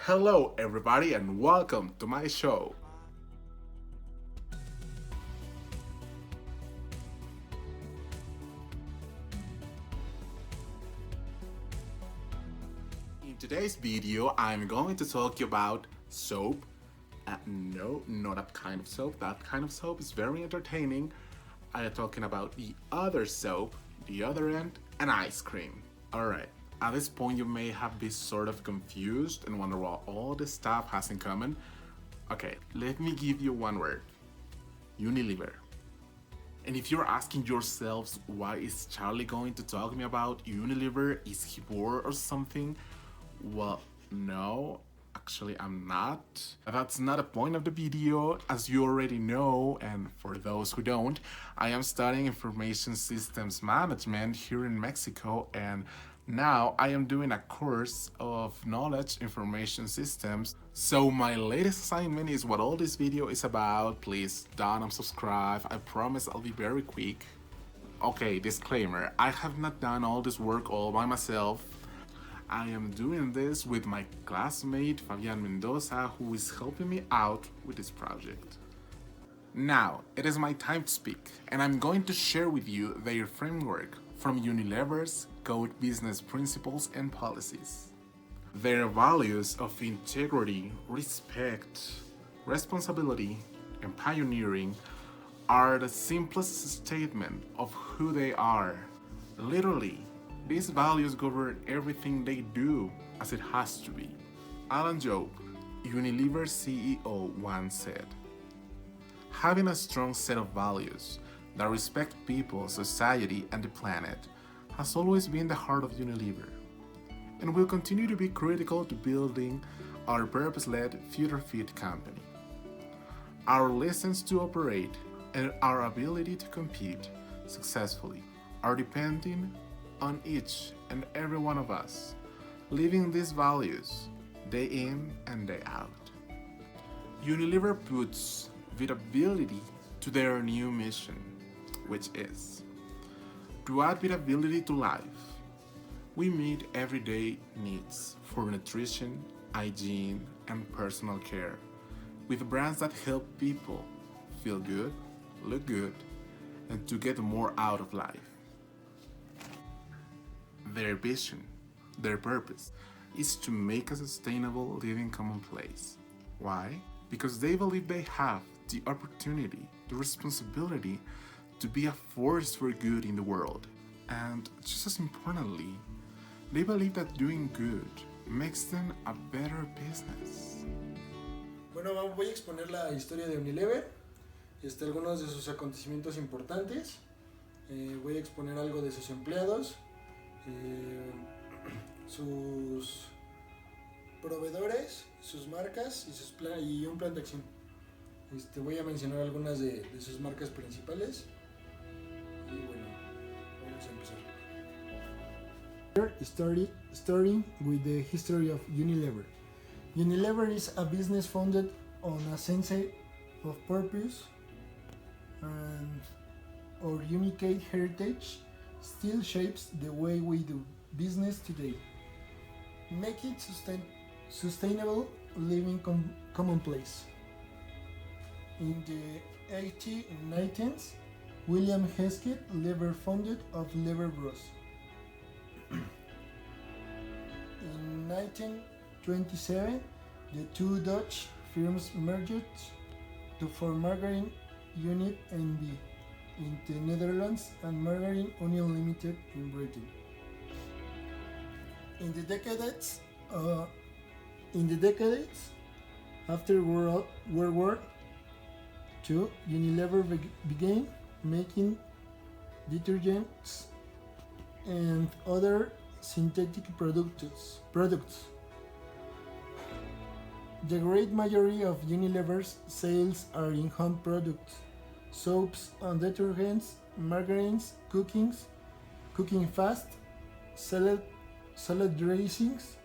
Hello, everybody, and welcome to my show. In today's video, I'm going to talk about soap. No, not that kind of soap. That kind of soap is very entertaining. I'm talking about the other soap, the other end, and ice cream. Alright, at this point you may have been sort of confused and wonder what all this stuff has in common. Okay, let me give you one word. Unilever. And if you're asking yourselves why is Charlie going to talk to me about Unilever, is he bored or something? Well, no, actually I'm not. That's not a point of the video, as you already know, and for those who don't, I am studying information systems management here in Mexico, and now I am doing a course of knowledge information systems. So my latest assignment is what all this video is about. Please don't unsubscribe, I promise I'll be very quick. Okay, disclaimer, I have not done all this work all by myself. I am doing this with my classmate Fabian Mendoza, who is helping me out with this project. Now, it is my time to speak, and I'm going to share with you their framework from Unilever's Code Business Principles and Policies. Their values of integrity, respect, responsibility, and pioneering are the simplest statement of who they are. Literally, these values govern everything they do, as it has to be. Alan Job, Unilever CEO, once said, "Having a strong set of values that respect people, society, and the planet has always been the heart of Unilever, and will continue to be critical to building our purpose-led, future-fit company. Our lessons to operate and our ability to compete successfully are depending on each and every one of us, living these values day in and day out." Unilever puts vitability to their new mission, which is to add vitability to life. We meet everyday needs for nutrition, hygiene, and personal care with brands that help people feel good, look good, and to get more out of life. Their vision, their purpose, is to make a sustainable living commonplace. Why? Because they believe they have the opportunity, the responsibility to be a force for good in the world. And just as importantly, they believe that doing good makes them a better business. Bueno, voy a exponer la historia de Unilever, algunos de sus acontecimientos importantes, voy a exponer algo de sus empleados, sus proveedores, sus marcas y un plan de acción. Voy a mencionar algunas de sus marcas principales y bueno, vamos a empezar. Starting with the history of Unilever. Unilever is a business founded on a sense of purpose, and our unique heritage still shapes the way we do business today. Make it sustainable living commonplace. In the 1890s, William Hesketh, Lever founder of Lever Bros. In 1927, the two Dutch firms merged to form Margarine Unit NV in the Netherlands and Margarine Union Limited in Britain. In the decades after World War II, Unilever began making detergents and other synthetic products. The great majority of Unilever's sales are in home products, soaps and detergents, margarines, cooking fast, salad dressings,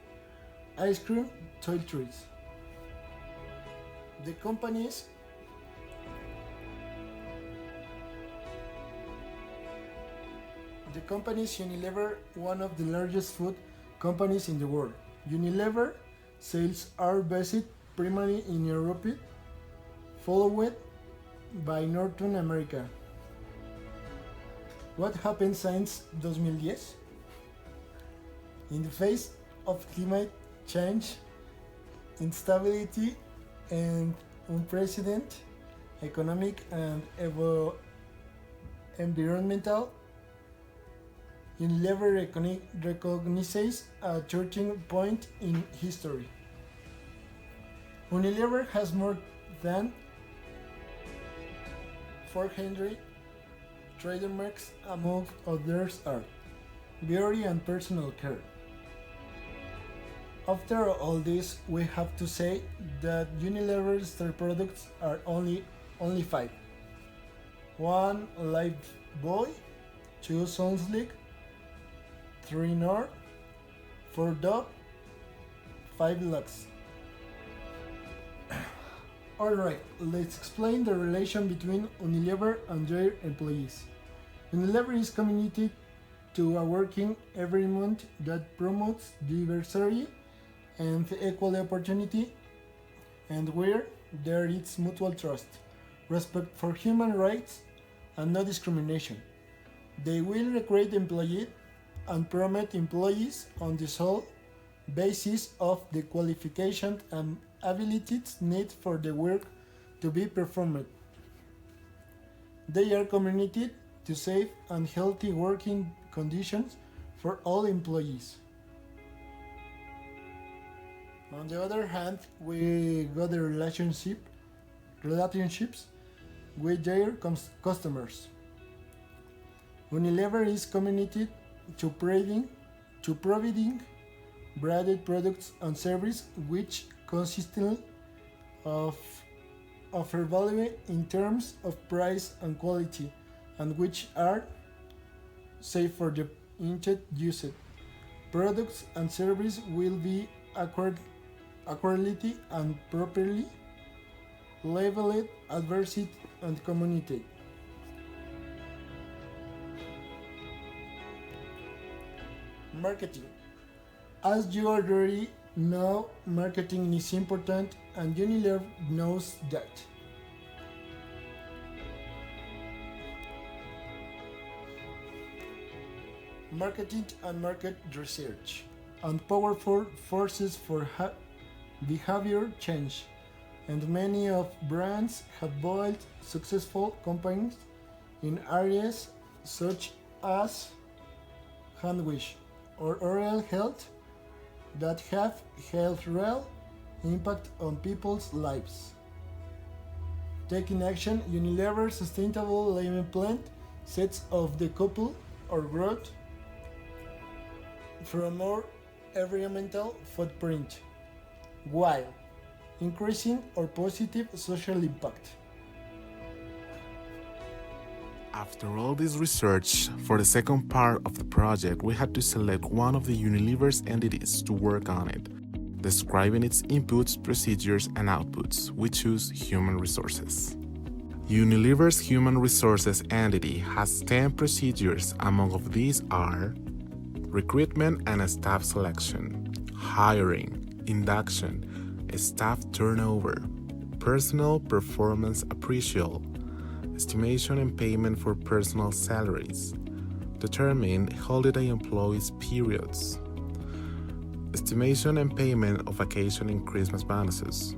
ice cream, toiletries. The company's Unilever, one of the largest food companies in the world. Unilever Sales are based primarily in Europe, followed by North America. What happened since 2010? In the face of climate change, instability, and unprecedented economic and environmental, Unilever recognizes a turning point in history. Unilever has more than 400 trademarks, among others are beauty and personal care. After all this, we have to say that Unilever's star products are only 5. 1 Lifebuoy, 2 Sunslick, 3 Nor, 4 Dove, 5 Lux. Alright, let's explain the relation between Unilever and their employees. Unilever is committed to a working environment that promotes diversity and equal opportunity, and where there is mutual trust, respect for human rights, and no discrimination. They will recruit employees and promote employees on the sole basis of the qualifications and abilities needed for the work to be performed. They are committed to safe and healthy working conditions for all employees. On the other hand, we got the relationships with their customers. Unilever is committed to providing branded products and services which consistently offer value in terms of price and quality, and which are safe for the intended user. Products and services will be accurately and properly labeled, advertised, and communicated. Marketing. As you already know, marketing is important, and Unilever knows that. Marketing and market research and powerful forces for behavior change, and many of brands have built successful companies in areas such as hand wash or oral health that have had real impact on people's lives. Taking action, Unilever's sustainable living plan sets of the couple or growth from more environmental footprint, while increasing our positive social impact. After all this research, for the second part of the project, we had to select one of the Unilever's entities to work on it, describing its inputs, procedures, and outputs. We choose Human Resources. Unilever's Human Resources entity has 10 procedures. Among of these are recruitment and staff selection, hiring, induction, staff turnover, personal performance appraisal, estimation and payment for personal salaries, determine holiday employees' periods, estimation and payment of vacation and Christmas bonuses,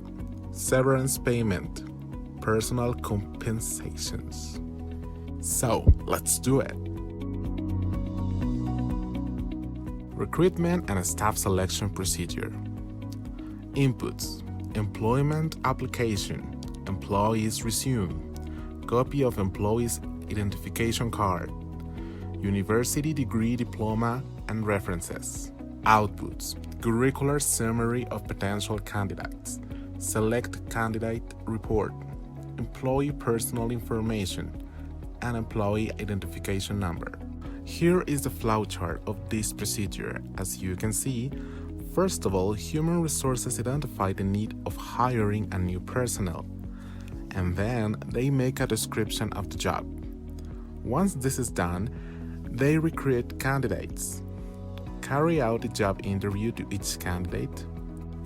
severance payment, personal compensations. So, let's do it. Recruitment and staff selection procedure. Inputs: employment application, employee's resume, copy of employee's identification card, university degree, diploma, and references. Outputs: curricular summary of potential candidates, select candidate report, employee personal information, and employee identification number. Here is the flowchart of this procedure. As you can see, first of all, Human Resources identify the need of hiring a new personnel, and then they make a description of the job. Once this is done, they recruit candidates, carry out a job interview to each candidate,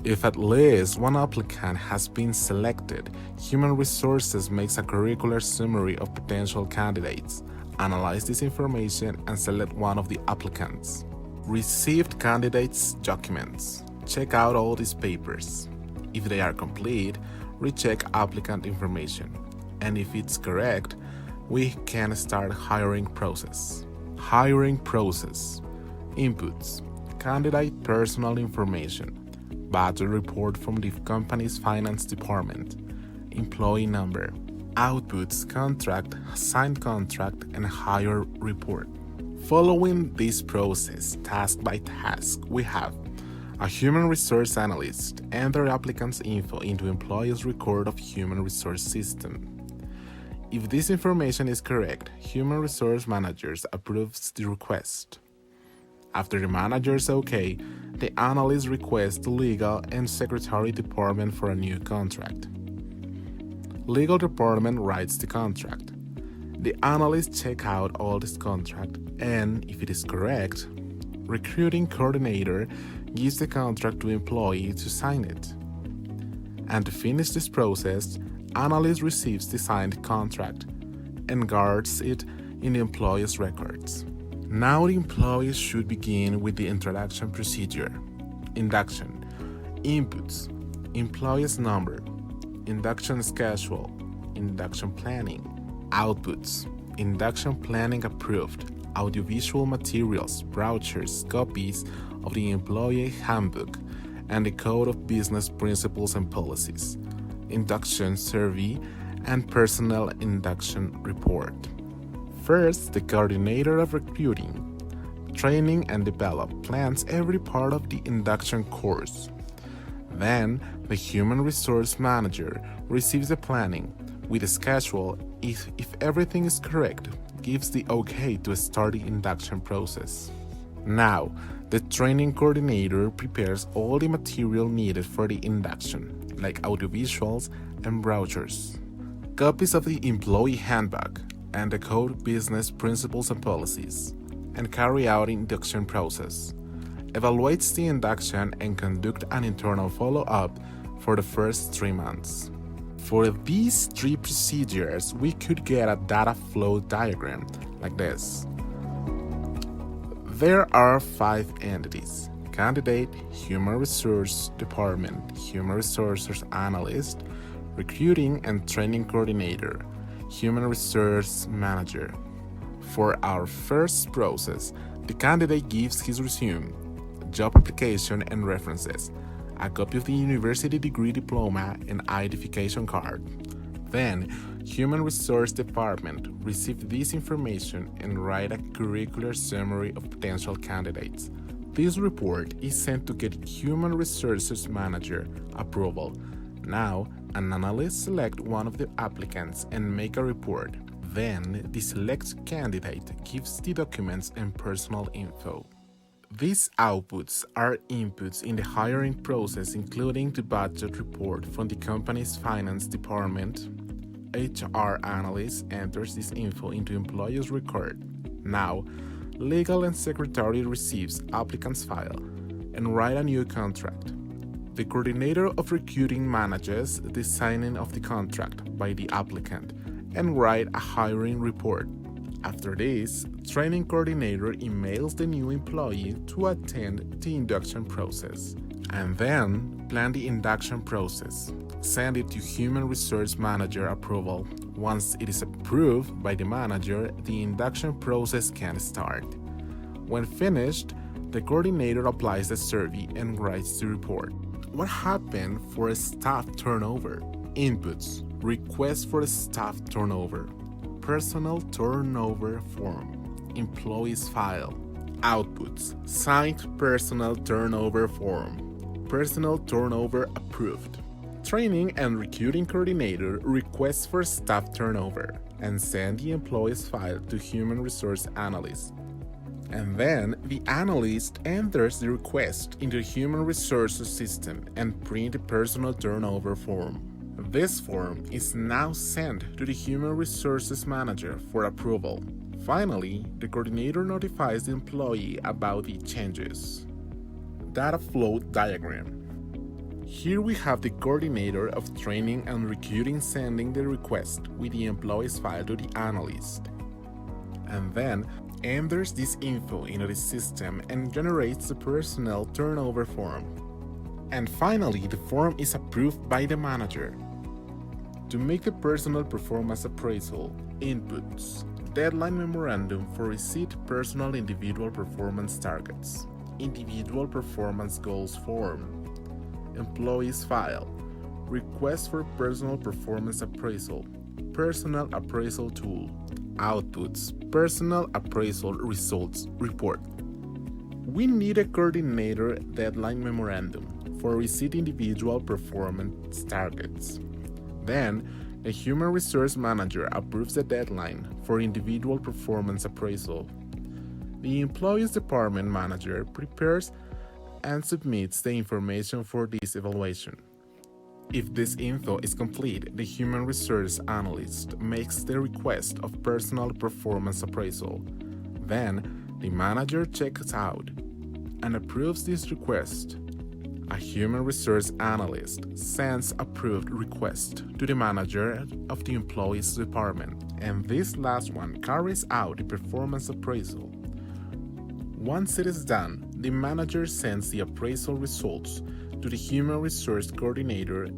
If at least one applicant has been selected, Human Resources makes a curricular summary of potential candidates, analyze this information, and select one of the applicants. Received candidates' documents. Check out all these papers. If they are complete, recheck applicant information. And if it's correct, we can start hiring process. Hiring process. Inputs. Candidate personal information. Budget report from the company's finance department. Employee number. Outputs, contract, signed contract, and hire report. Following this process, task by task, we have a human resource analyst enter applicant's info into employee's record of human resource system. If this information is correct, human resource managers approves the request. After the manager's okay, the analyst requests the legal and secretary department for a new contract. Legal department writes the contract. The analyst check out all this contract, and if it is correct, recruiting coordinator gives the contract to employee to sign it. And to finish this process, analyst receives the signed contract and guards it in the employee's records. Now the employee should begin with the introduction procedure. Induction. Inputs. Employee's number. Induction schedule. Induction planning. Outputs. Induction planning approved. Audiovisual materials, brochures, copies of the employee handbook, and the Code of Business Principles and Policies. Induction survey and personnel induction report. First, the coordinator of recruiting, training and develop plans every part of the induction course. Then, the human resource manager receives the planning with a schedule. If everything is correct, gives the okay to start the induction process. Now, the training coordinator prepares all the material needed for the induction, like audiovisuals and brochures, copies of the employee handbook, and the Code of Business Principles and Policies, and carry out the induction process, evaluates the induction, and conduct an internal follow-up for the first 3 months. For these 3 procedures, we could get a data flow diagram like this. There are 5 entities: candidate, human resource department, human resources analyst, recruiting and training coordinator, human resource manager. For our first process, the candidate gives his resume, job application and references, a copy of the university degree diploma and identification card. Then, Human Resource Department receives this information and write a curricular summary of potential candidates. This report is sent to get Human Resources Manager approval. Now, an analyst selects one of the applicants and make a report. Then, the selected candidate gives the documents and personal info. These outputs are inputs in the hiring process, including the budget report from the company's finance department. HR analyst enters this info into employee's record. Now, legal and secretary receives applicant's file and write a new contract. The coordinator of recruiting manages the signing of the contract by the applicant and write a hiring report. After this, training coordinator emails the new employee to attend the induction process, and then plan the induction process. Send it to Human Resource Manager approval. Once it is approved by the manager, the induction process can start. When finished, the coordinator applies the survey and writes the report. What happened for a staff turnover? Inputs. Request for a staff turnover. Personal turnover form. Employees file. Outputs. Signed personal turnover form. Personal turnover approved. Training and recruiting coordinator requests for staff turnover and send the employee's file to human resource analyst. And then the analyst enters the request into the human resources system and print the personal turnover form. This form is now sent to the Human Resources Manager for approval. Finally, the coordinator notifies the employee about the changes. Data flow diagram. Here we have the coordinator of training and recruiting sending the request with the employee's file to the analyst, and then enters this info into the system and generates the personnel turnover form. And finally, the form is approved by the manager. To make the personal performance appraisal, inputs, deadline memorandum for receipt personal individual performance targets, individual performance goals form, employees file, request for personal performance appraisal, personal appraisal tool, outputs, personal appraisal results report. We need a coordinator deadline memorandum for receipt individual performance targets. Then, a human resource manager approves the deadline for individual performance appraisal. The employees department manager prepares and submits the information for this evaluation. If this info is complete, the human resource analyst makes the request of personal performance appraisal. Then, the manager checks out and approves this request. A human resource analyst sends approved request to the manager of the employee's department, and this last one carries out the performance appraisal. Once it is done, the manager sends the appraisal results to the human resource coordinator.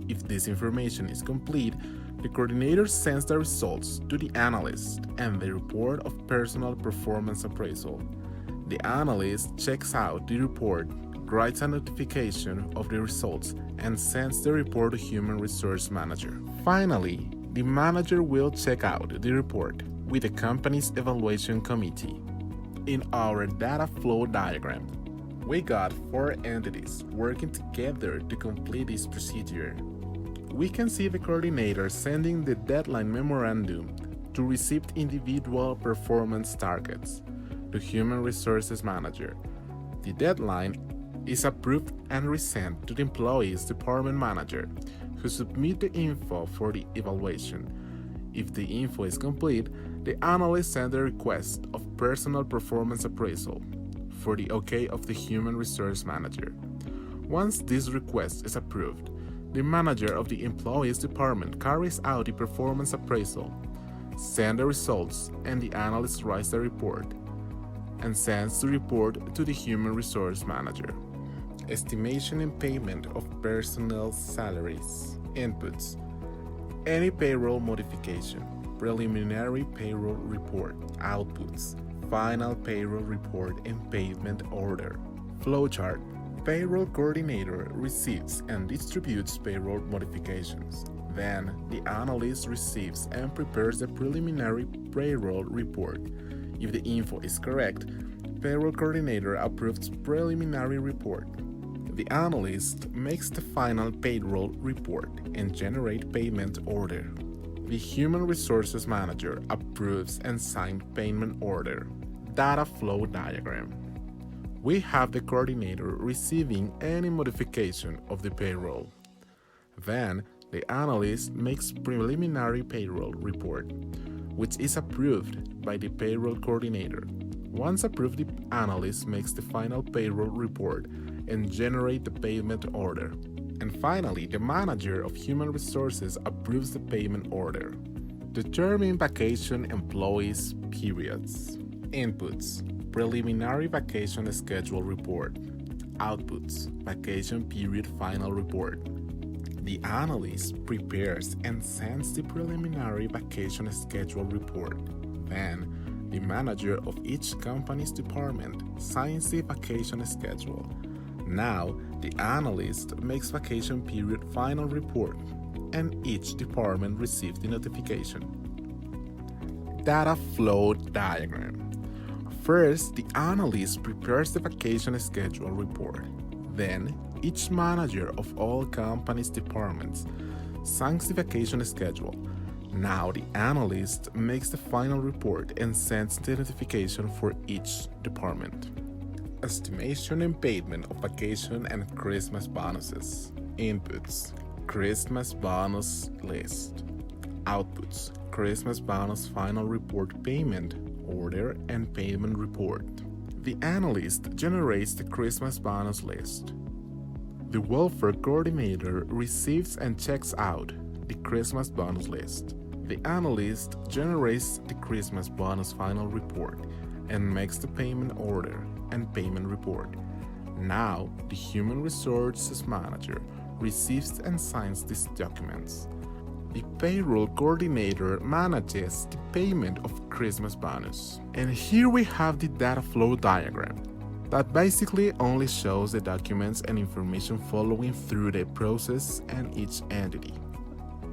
If this information is complete, the coordinator sends the results to the analyst and the report of personal performance appraisal. The analyst checks out the report, writes a notification of the results, and sends the report to human resource manager. Finally, the manager will check out the report with the company's evaluation committee. In our data flow diagram, we got 4 entities working together to complete this procedure. We can see the coordinator sending the deadline memorandum to receive individual performance targets to human resources manager. The deadline is approved and resent to the employee's department manager, who submit the info for the evaluation. If the info is complete, the analyst sends a request of personal performance appraisal for the OK of the human resource manager. Once this request is approved, the manager of the employee's department carries out the performance appraisal, sends the results, and the analyst writes the report and sends the report to the human resource manager. Estimation and payment of personnel salaries. Inputs: any payroll modification, preliminary payroll report. Outputs: final payroll report and payment order. Flowchart: payroll coordinator receives and distributes payroll modifications. Then, the analyst receives and prepares the preliminary payroll report. If the info is correct, payroll coordinator approves preliminary report. The analyst makes the final payroll report and generates payment order. The human resources manager approves and signs payment order. Data flow diagram. We have the coordinator receiving any modification of the payroll. Then, the analyst makes preliminary payroll report, which is approved by the payroll coordinator. Once approved, the analyst makes the final payroll report and generates the payment order. And finally, the manager of human resources approves the payment order. Determine vacation employees' periods. Inputs: preliminary vacation schedule report. Outputs: vacation period final report. The analyst prepares and sends the preliminary vacation schedule report. Then, the manager of each company's department signs the vacation schedule. Now, the analyst makes vacation period final report, and each department receives the notification. Data flow diagram. First, the analyst prepares the vacation schedule report. Then, each manager of all company's departments signs the vacation schedule. Now, the analyst makes the final report and sends the notification for each department. Estimation and payment of vacation and Christmas bonuses. Inputs: Christmas bonus list. Outputs: Christmas bonus final report payment order and payment report. The analyst generates the Christmas bonus list. The welfare coordinator receives and checks out the Christmas bonus list. The analyst generates the Christmas bonus final report and makes the payment order and payment report. Now, the human resources manager receives and signs these documents. The payroll coordinator manages the payment of Christmas bonus. And here we have the data flow diagram that basically only shows the documents and information following through the process and each entity.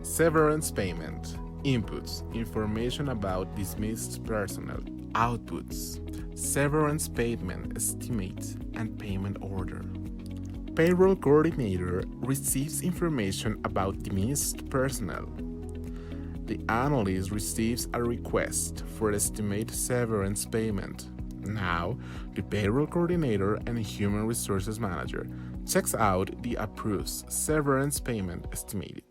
Severance payment. Inputs, information about dismissed personnel. Outputs, severance payment estimate and payment order. Payroll coordinator receives information about dismissed personnel. The analyst receives a request for estimate severance payment. Now, the payroll coordinator and human resources manager checks out the approves severance payment estimated.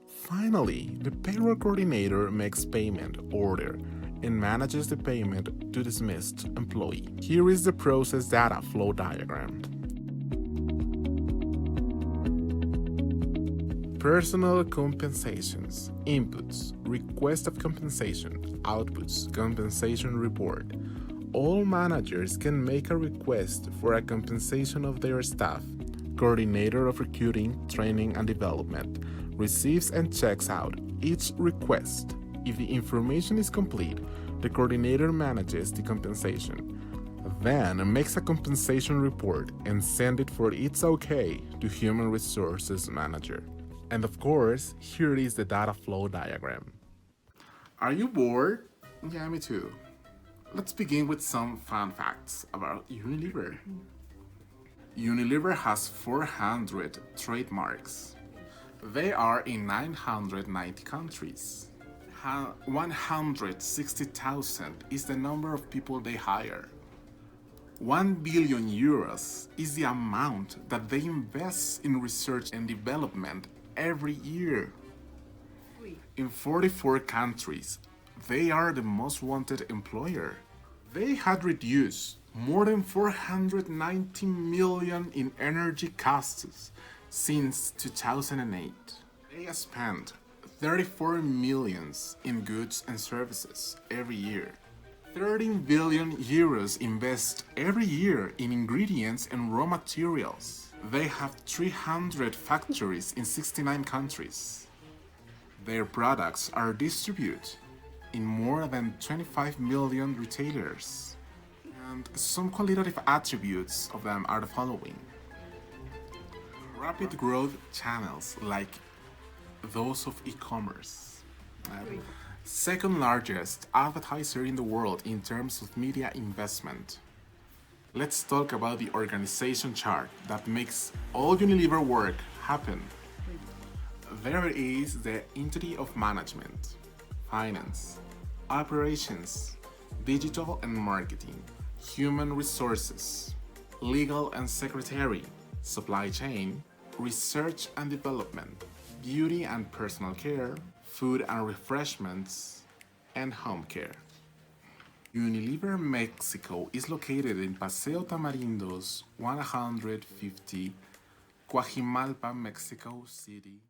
Finally, the payroll coordinator makes payment order and manages the payment to dismissed employee. Here is the process data flow diagram. Personal compensations. Inputs, request of compensation. Outputs, compensation report. All managers can make a request for a compensation of their staff. Coordinator of recruiting, training, and development receives and checks out each request. If the information is complete, the coordinator manages the compensation, then makes a compensation report and sends it for its okay to human resources manager. And of course, here is the data flow diagram. Are you bored? Yeah, me too. Let's begin with some fun facts about Unilever. Unilever has 400 trademarks. They are in 990 countries. 160,000 is the number of people they hire. 1 billion euros is the amount that they invest in research and development every year. In 44 countries, they are the most wanted employer. They had reduced more than 490 million in energy costs since 2008. They spent 34 millions in goods and services every year. 13 billion euros invest every year in ingredients and raw materials. They have 300 factories in 69 countries. Their products are distributed in more than 25 million retailers. And some qualitative attributes of them are the following. Rapid growth channels like those of e-commerce. Second largest advertiser in the world in terms of media investment. Let's talk about the organization chart that makes all Unilever work happen. There is the entity of management, finance, operations, digital and marketing, human resources, legal and secretary, supply chain, research and development, beauty and personal care, food and refreshments, and home care. Unilever Mexico is located in Paseo Tamarindos 150, Coajimalpa, Mexico City.